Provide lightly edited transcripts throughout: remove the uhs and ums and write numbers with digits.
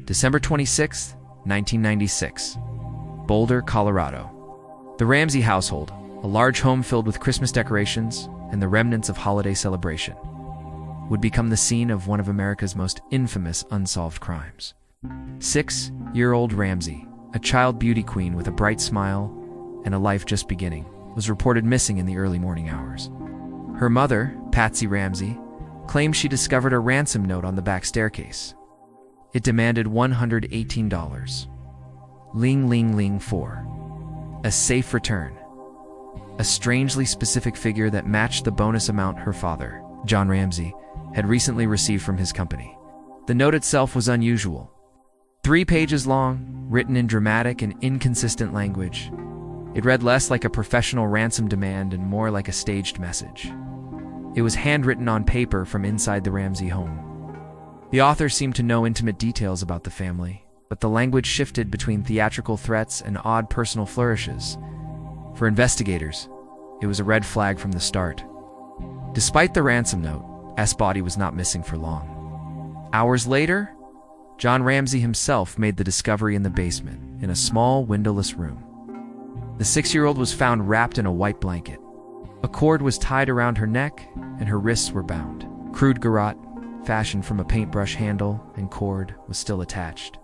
December 26, 1996. Boulder, Colorado. The Ramsey household, a large home filled with Christmas decorations and the remnants of holiday celebration, would become the scene of one of America's most infamous unsolved crimes. 6-year-old Ramsey, a child beauty queen with a bright smile and a life just beginning, was reported missing in the early morning hours. Her mother, Patsy Ramsey, claimed she discovered a ransom note on the back staircase. It demanded $118. Ling ling ling 4. A safe return. A strangely specific figure that matched the bonus amount her father, John Ramsey, had recently received from his company. The note itself was unusual. 3 pages long, written in dramatic and inconsistent language. It read less like a professional ransom demand and more like a staged message. It was handwritten on paper from inside the Ramsey home. The author seemed to know intimate details about the family, but the language shifted between theatrical threats and odd personal flourishes. For investigators, it was a red flag from the start. Despite the ransom note, S. body was not missing for long. Hours later, John Ramsey himself made the discovery in the basement, in a small, windowless room. The 6-year-old was found wrapped in a white blanket. A cord was tied around her neck, and her wrists were bound. Crude garrote, fashioned from a paintbrush handle and cord, was still attached.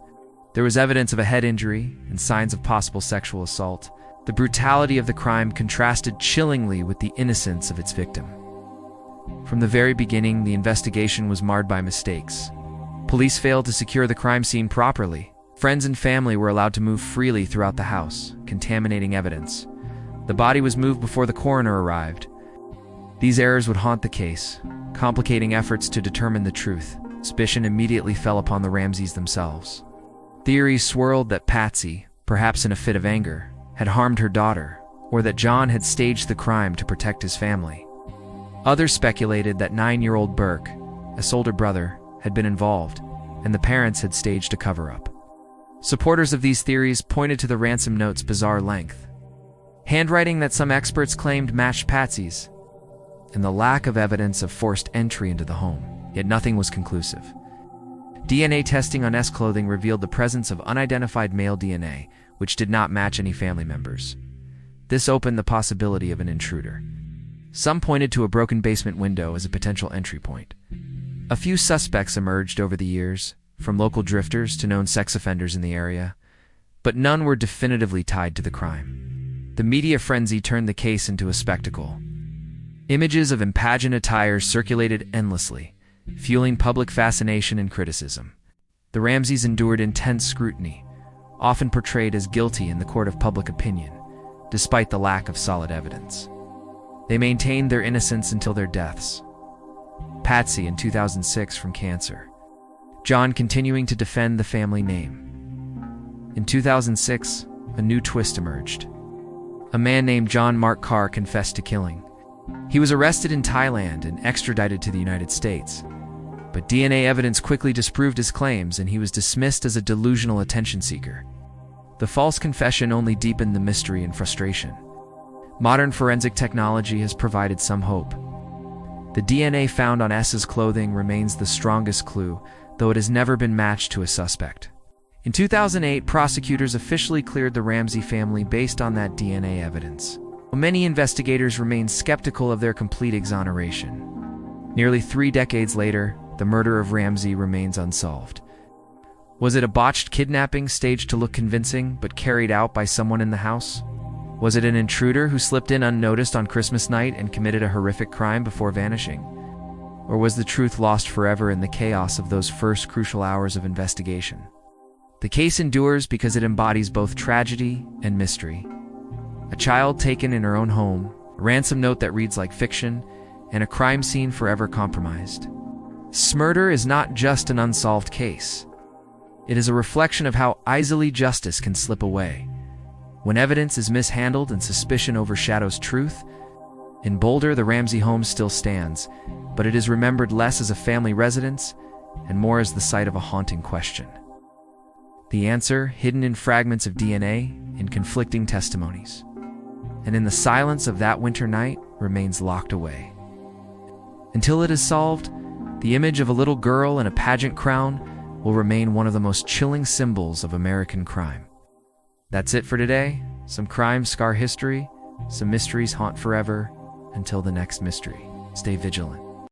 There was evidence of a head injury and signs of possible sexual assault. The brutality of the crime contrasted chillingly with the innocence of its victim. From the very beginning, the investigation was marred by mistakes. Police failed to secure the crime scene properly. Friends and family were allowed to move freely throughout the house, contaminating evidence. The body was moved before the coroner arrived. These errors would haunt the case, complicating efforts to determine the truth. Suspicion immediately fell upon the Ramseys themselves. Theories swirled that Patsy, perhaps in a fit of anger, had harmed her daughter, or that John had staged the crime to protect his family. Others speculated that 9-year-old Burke, a older brother, had been involved, and the parents had staged a cover-up. Supporters of these theories pointed to the ransom note's bizarre length, handwriting that some experts claimed matched Patsy's, and the lack of evidence of forced entry into the home, yet nothing was conclusive. DNA testing on S. clothing revealed the presence of unidentified male DNA, which did not match any family members. This opened the possibility of an intruder. Some pointed to a broken basement window as a potential entry point. A few suspects emerged over the years, from local drifters to known sex offenders in the area, but none were definitively tied to the crime. The media frenzy turned the case into a spectacle. Images of impageant attire circulated endlessly, fueling public fascination and criticism. The Ramseys endured intense scrutiny, often portrayed as guilty in the court of public opinion, despite the lack of solid evidence. They maintained their innocence until their deaths. Patsy in 2006 from cancer. John continuing to defend the family name. In 2006, a new twist emerged. A man named John Mark Carr confessed to killing. He was arrested in Thailand and extradited to the United States. But DNA evidence quickly disproved his claims, and he was dismissed as a delusional attention seeker. The false confession only deepened the mystery and frustration. Modern forensic technology has provided some hope. The DNA found on S's clothing remains the strongest clue, though it has never been matched to a suspect. In 2008, prosecutors officially cleared the Ramsey family based on that DNA evidence. Many investigators remain skeptical of their complete exoneration. Nearly 3 decades later, the murder of Ramsey remains unsolved. Was it a botched kidnapping staged to look convincing but carried out by someone in the house? Was it an intruder who slipped in unnoticed on Christmas night and committed a horrific crime before vanishing? Or was the truth lost forever in the chaos of those first crucial hours of investigation? The case endures because it embodies both tragedy and mystery. A child taken in her own home, a ransom note that reads like fiction, and a crime scene forever compromised. Murder is not just an unsolved case. It is a reflection of how easily justice can slip away. When evidence is mishandled and suspicion overshadows truth, in Boulder, the Ramsey home still stands, but it is remembered less as a family residence and more as the site of a haunting question. The answer hidden in fragments of DNA and conflicting testimonies. And in the silence of that winter night remains locked away. Until it is solved, the image of a little girl in a pageant crown will remain one of the most chilling symbols of American crime. That's it for today. Some crimes scar history, some mysteries haunt forever. Until the next mystery, stay vigilant.